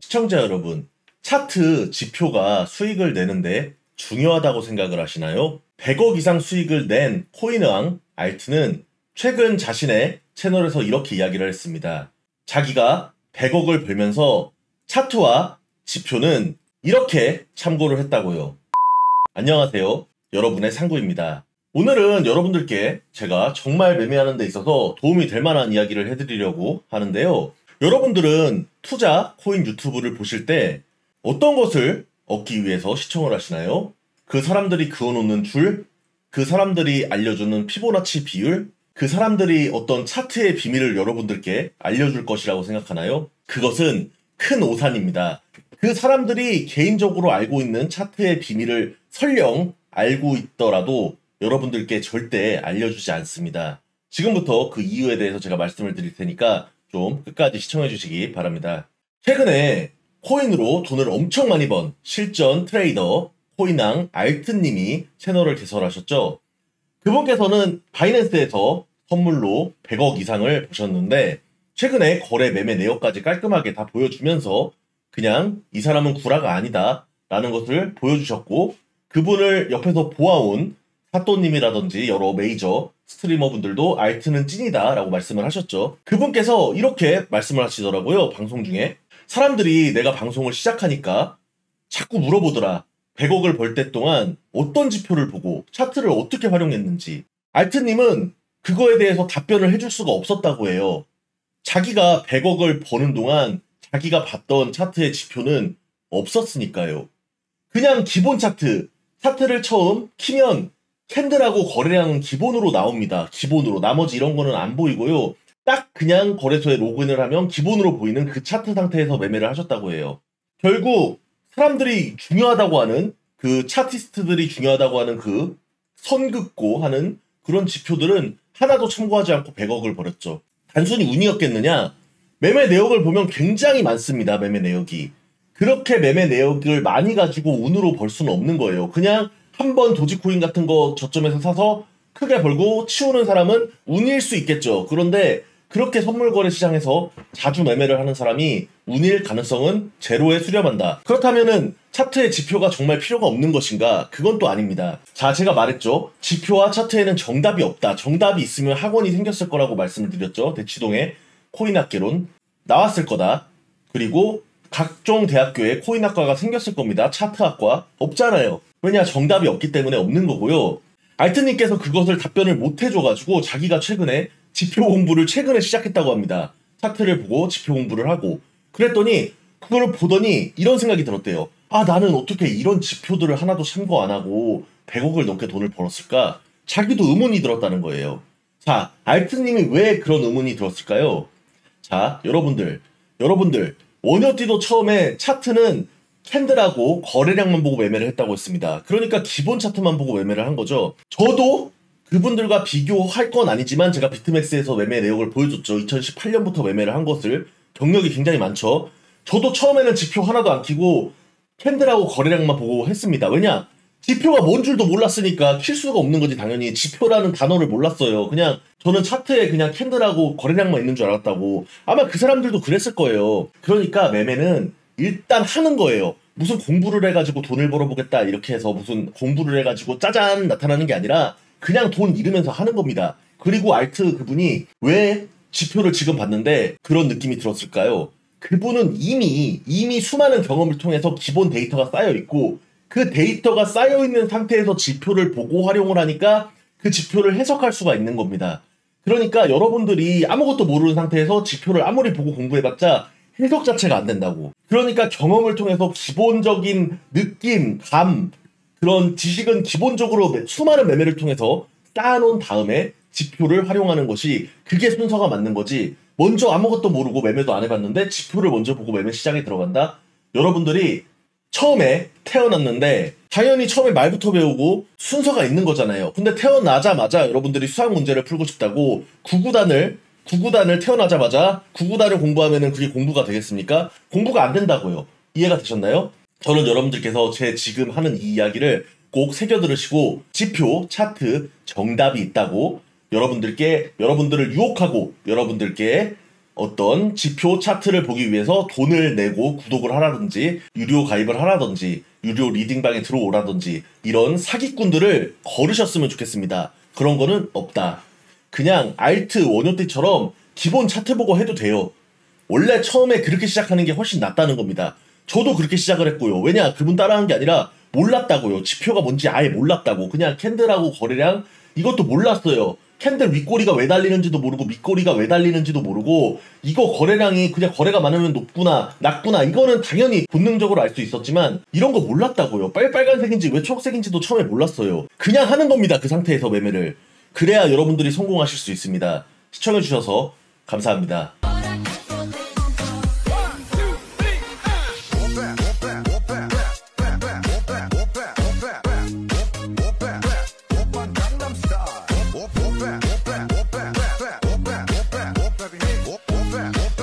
시청자 여러분, 차트 지표가 수익을 내는데 중요하다고 생각을 하시나요? 100억 이상 수익을 낸 코인왕 알트는 최근 자신의 채널에서 이렇게 이야기를 했습니다. 자기가 100억을 벌면서 차트와 지표는 이렇게 참고를 했다고요. 안녕하세요. 여러분의 상구입니다. 오늘은 여러분들께 제가 정말 매매하는 데 있어서 도움이 될 만한 이야기를 해드리려고 하는데요. 여러분들은 투자 코인 유튜브를 보실 때 어떤 것을 얻기 위해서 시청을 하시나요? 그 사람들이 그어놓는 줄, 그 사람들이 알려주는 피보나치 비율, 그 사람들이 어떤 차트의 비밀을 여러분들께 알려줄 것이라고 생각하나요? 그것은 큰 오산입니다. 그 사람들이 개인적으로 알고 있는 차트의 비밀을 설령 알고 있더라도 여러분들께 절대 알려주지 않습니다. 지금부터 그 이유에 대해서 제가 말씀을 드릴 테니까 좀 끝까지 시청해 주시기 바랍니다. 최근에 코인으로 돈을 엄청 많이 번 실전 트레이더 코인왕 알트님이 채널을 개설하셨죠. 그분께서는 바이낸스에서 선물로 100억 이상을 버셨는데 최근에 거래 매매 내역까지 깔끔하게 다 보여주면서 그냥 이 사람은 구라가 아니다 라는 것을 보여주셨고, 그분을 옆에서 보아온 사또님이라든지 여러 메이저 스트리머분들도 알트는 찐이다 라고 말씀을 하셨죠. 그분께서 이렇게 말씀을 하시더라고요. 방송 중에 사람들이 내가 방송을 시작하니까 자꾸 물어보더라. 100억을 벌 때 동안 어떤 지표를 보고 차트를 어떻게 활용했는지. 알트님은 그거에 대해서 답변을 해줄 수가 없었다고 해요. 자기가 100억을 버는 동안 자기가 봤던 차트의 지표는 없었으니까요. 그냥 기본 차트를 처음 키면 캔들하고 거래량은 기본으로 나옵니다. 기본으로. 나머지 이런 거는 안 보이고요. 딱 그냥 거래소에 로그인을 하면 기본으로 보이는 그 차트 상태에서 매매를 하셨다고 해요. 결국 사람들이 중요하다고 하는, 그 차티스트들이 중요하다고 하는 그 선 긋고 하는 그런 지표들은 하나도 참고하지 않고 100억을 벌였죠. 단순히 운이었겠느냐? 매매 내역을 보면 굉장히 많습니다. 매매 내역이. 그렇게 매매 내역을 많이 가지고 운으로 벌 수는 없는 거예요. 그냥 한번 도지코인 같은 거 저점에서 사서 크게 벌고 치우는 사람은 운일 수 있겠죠. 그런데 그렇게 선물 거래 시장에서 자주 매매를 하는 사람이 운일 가능성은 제로에 수렴한다. 그렇다면은 차트의 지표가 정말 필요가 없는 것인가? 그건 또 아닙니다. 자, 제가 말했죠. 지표와 차트에는 정답이 없다. 정답이 있으면 학원이 생겼을 거라고 말씀을 드렸죠. 대치동에 코인학개론 나왔을 거다. 그리고 각종 대학교에 코인학과가 생겼을 겁니다. 차트학과 없잖아요. 왜냐? 정답이 없기 때문에 없는 거고요. 알트님께서 그것을 답변을 못 해줘가지고 자기가 최근에 지표 공부를 최근에 시작했다고 합니다. 차트를 보고 지표 공부를 하고 그랬더니 그걸 보더니 이런 생각이 들었대요. 아, 나는 어떻게 이런 지표들을 하나도 참고 안 하고 100억을 넘게 돈을 벌었을까? 자기도 의문이 들었다는 거예요. 자, 알트님이 왜 그런 의문이 들었을까요? 자, 여러분들 원효띠도 처음에 차트는 캔들하고 거래량만 보고 매매를 했다고 했습니다. 그러니까 기본 차트만 보고 매매를 한 거죠. 저도 그분들과 비교할 건 아니지만 제가 비트맥스에서 매매 내역을 보여줬죠. 2018년부터 매매를 한 것을. 경력이 굉장히 많죠. 저도 처음에는 지표 하나도 안 키고 캔들하고 거래량만 보고 했습니다. 왜냐? 지표가 뭔 줄도 몰랐으니까 킬 수가 없는 거지. 당연히 지표라는 단어를 몰랐어요. 그냥 저는 차트에 그냥 캔들하고 거래량만 있는 줄 알았다고. 아마 그 사람들도 그랬을 거예요. 그러니까 매매는 일단 하는 거예요. 무슨 공부를 해가지고 돈을 벌어보겠다 이렇게 해서 무슨 공부를 해가지고 짜잔 나타나는 게 아니라 그냥 돈 잃으면서 하는 겁니다. 그리고 알트 그분이 왜 지표를 지금 봤는데 그런 느낌이 들었을까요? 그분은 이미 수많은 경험을 통해서 기본 데이터가 쌓여있고 그 데이터가 쌓여있는 상태에서 지표를 보고 활용을 하니까 그 지표를 해석할 수가 있는 겁니다. 그러니까 여러분들이 아무것도 모르는 상태에서 지표를 아무리 보고 공부해봤자 해석 자체가 안 된다고. 그러니까 경험을 통해서 기본적인 느낌, 감, 그런 지식은 기본적으로 수많은 매매를 통해서 쌓아놓은 다음에 지표를 활용하는 것이 그게 순서가 맞는 거지. 먼저 아무것도 모르고 매매도 안 해봤는데 지표를 먼저 보고 매매 시장에 들어간다? 여러분들이 처음에 태어났는데 당연히 처음에 말부터 배우고 순서가 있는 거잖아요. 근데 태어나자마자 여러분들이 수학 문제를 풀고 싶다고 구구단을 태어나자마자 구구단을 공부하면은 그게 공부가 되겠습니까? 공부가 안 된다고요. 이해가 되셨나요? 저는 여러분들께서 제 지금 하는 이 이야기를 꼭 새겨 들으시고 지표, 차트, 정답이 있다고 여러분들을 유혹하고 여러분들께 어떤 지표 차트를 보기 위해서 돈을 내고 구독을 하라든지 유료 가입을 하라든지 유료 리딩방에 들어오라든지 이런 사기꾼들을 거르셨으면 좋겠습니다. 그런 거는 없다. 그냥 알트 원효띠처럼 기본 차트 보고 해도 돼요. 원래 처음에 그렇게 시작하는 게 훨씬 낫다는 겁니다. 저도 그렇게 시작을 했고요. 왜냐, 그분 따라한 게 아니라 몰랐다고요. 지표가 뭔지 아예 몰랐다고. 그냥 캔들하고 거래량 이것도 몰랐어요. 캔들 윗꼬리가 왜 달리는지도 모르고 밑꼬리가 왜 달리는지도 모르고 이거 거래량이 그냥 거래가 많으면 높구나 낮구나 이거는 당연히 본능적으로 알 수 있었지만 이런 거 몰랐다고요. 빨간색인지 왜 초록색인지도 처음에 몰랐어요. 그냥 하는 겁니다. 그 상태에서 매매를. 그래야 여러분들이 성공하실 수 있습니다. 시청해주셔서 감사합니다. Open.